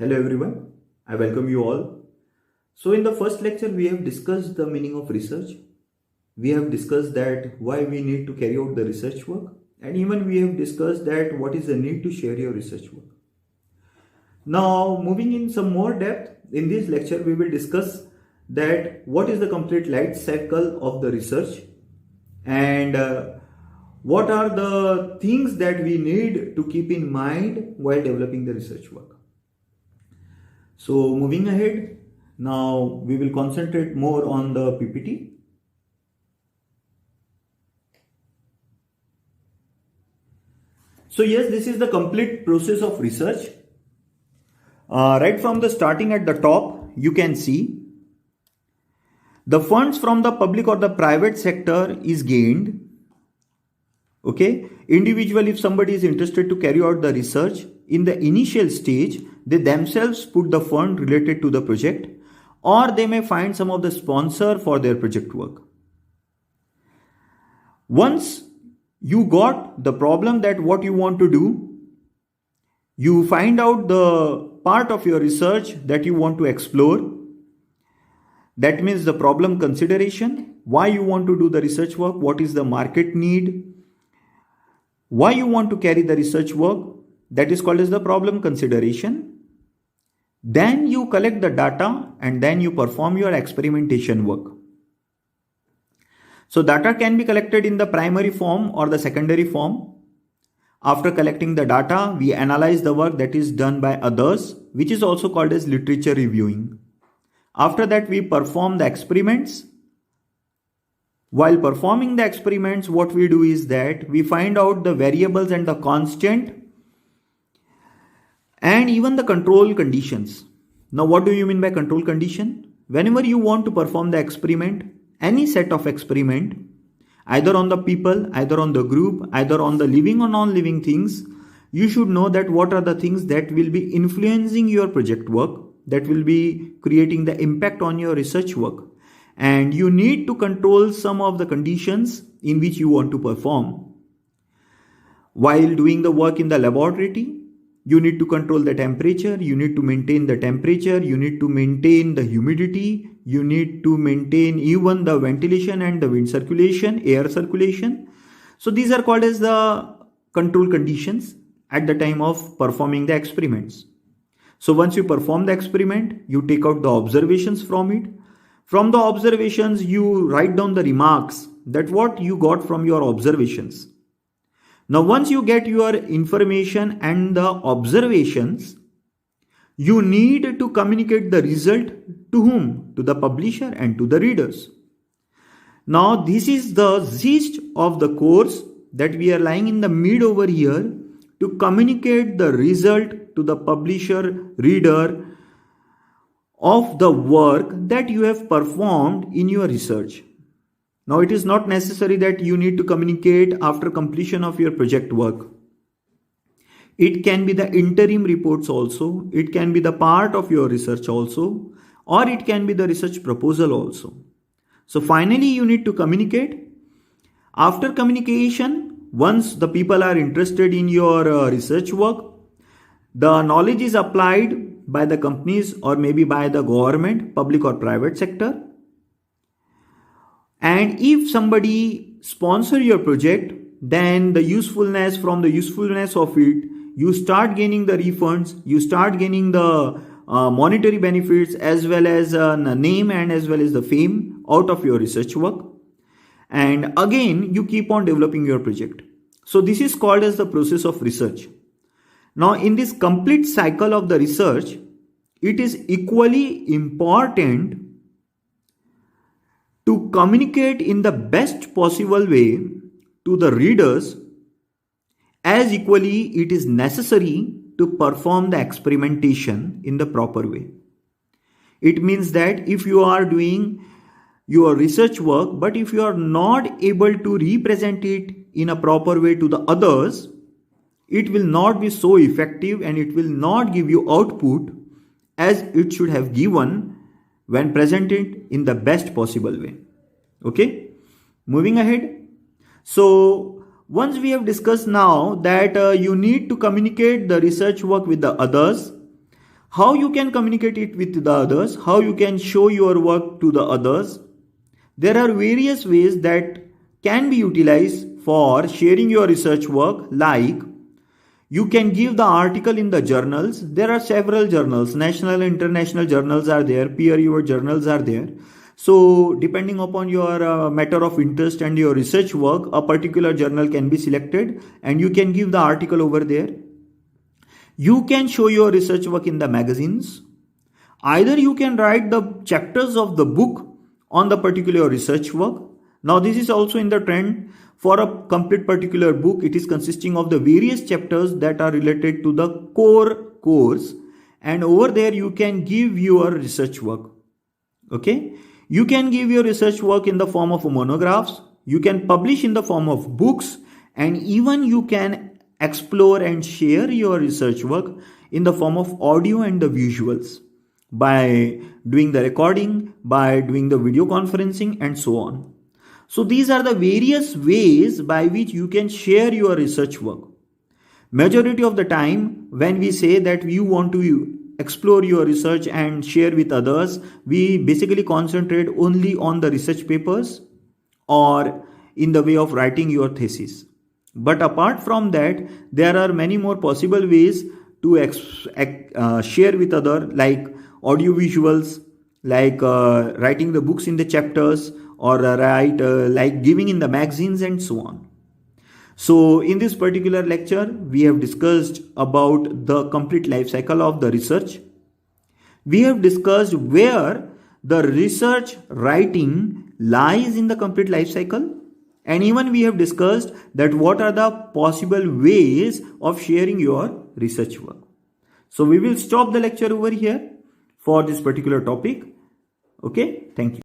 Hello everyone, I welcome you all. So in the first lecture we have discussed the meaning of research. We have discussed that why we need to carry out the research work, and even we have discussed that what is the need to share your research work. Now moving in some more depth, in this lecture we will discuss that what is the complete life cycle of the research and what are the things that we need to keep in mind while developing the research work. So moving ahead, now we will concentrate more on the PPT. So yes, this is the complete process of research. Right from the starting at the top, you can see the funds from the public or the private sector is gained. Okay, individual, if somebody is interested to carry out the research, in the initial stage, they themselves put the fund related to the project, or they may find some of the sponsor for their project work. Once you got the problem that what you want to do, you find out the part of your research that you want to explore. That means the problem consideration, why you want to do the research work, what is the market need, why you want to carry the research work, that is called as the problem consideration. Then you collect the data and then you perform your experimentation work. So data can be collected in the primary form or the secondary form. After collecting the data, we analyze the work that is done by others, which is also called as literature reviewing. After that, we perform the experiments. While performing the experiments, what we do is that we find out the variables and the constant and even the control conditions. Now, what do you mean by control condition? Whenever you want to perform the experiment, any set of experiment, either on the people, either on the group, either on the living or non-living things, you should know that what are the things that will be influencing your project work, that will be creating the impact on your research work. And you need to control some of the conditions in which you want to perform. While doing the work in the laboratory, you need to control the temperature, you need to maintain the temperature, you need to maintain the humidity, you need to maintain even the ventilation and the wind circulation, air circulation. So these are called as the control conditions at the time of performing the experiments. So once you perform the experiment, you take out the observations from it. From the observations, you write down the remarks that what you got from your observations. Now, once you get your information and the observations, you need to communicate the result to whom? To the publisher and to the readers. Now, this is the gist of the course that we are lying in the mid over here to communicate the result to the publisher, reader, of the work that you have performed in your research. Now, it is not necessary that you need to communicate after completion of your project work. It can be the interim reports also, it can be the part of your research also, or it can be the research proposal also. So finally, you need to communicate. After communication, once the people are interested in your research work, the knowledge is applied by the companies or maybe by the government, public or private sector. And if somebody sponsor your project, then the usefulness, from the usefulness of it, you start gaining the refunds, you start gaining the monetary benefits as well as the name and as well as the fame out of your research work. And again, you keep on developing your project. So this is called as the process of research. Now, in this complete cycle of the research, it is equally important to communicate in the best possible way to the readers, as equally it is necessary to perform the experimentation in the proper way. It means that if you are doing your research work, but if you are not able to represent it in a proper way to the others, it will not be so effective and it will not give you output as it should have given when presented in the best possible way. Okay, moving ahead. So once we have discussed now that you need to communicate the research work with the others, how you can communicate it with the others, how you can show your work to the others. There are various ways that can be utilized for sharing your research work, like you can give the article in the journals. There are several journals, national and international journals are there, peer-reviewed journals are there. So depending upon your matter of interest and your research work, a particular journal can be selected and you can give the article over there. You can show your research work in the magazines. Either you can write the chapters of the book on the particular research work. Now this is also in the trend. For a complete particular book, it is consisting of the various chapters that are related to the core course, and over there you can give your research work. Okay, you can give your research work in the form of monographs, you can publish in the form of books, and even you can explore and share your research work in the form of audio and the visuals, by doing the recording, by doing the video conferencing, and so on. So these are the various ways by which you can share your research work. Majority of the time when we say that we want to explore your research and share with others, we basically concentrate only on the research papers or in the way of writing your thesis. But apart from that, there are many more possible ways to share with other, like audio visuals, like writing the books in the chapters, or like giving in the magazines, and so on. So in this particular lecture, we have discussed about the complete life cycle of the research. We have discussed where the research writing lies in the complete life cycle, and even we have discussed that what are the possible ways of sharing your research work. So we will stop the lecture over here for this particular topic. Okay, thank you.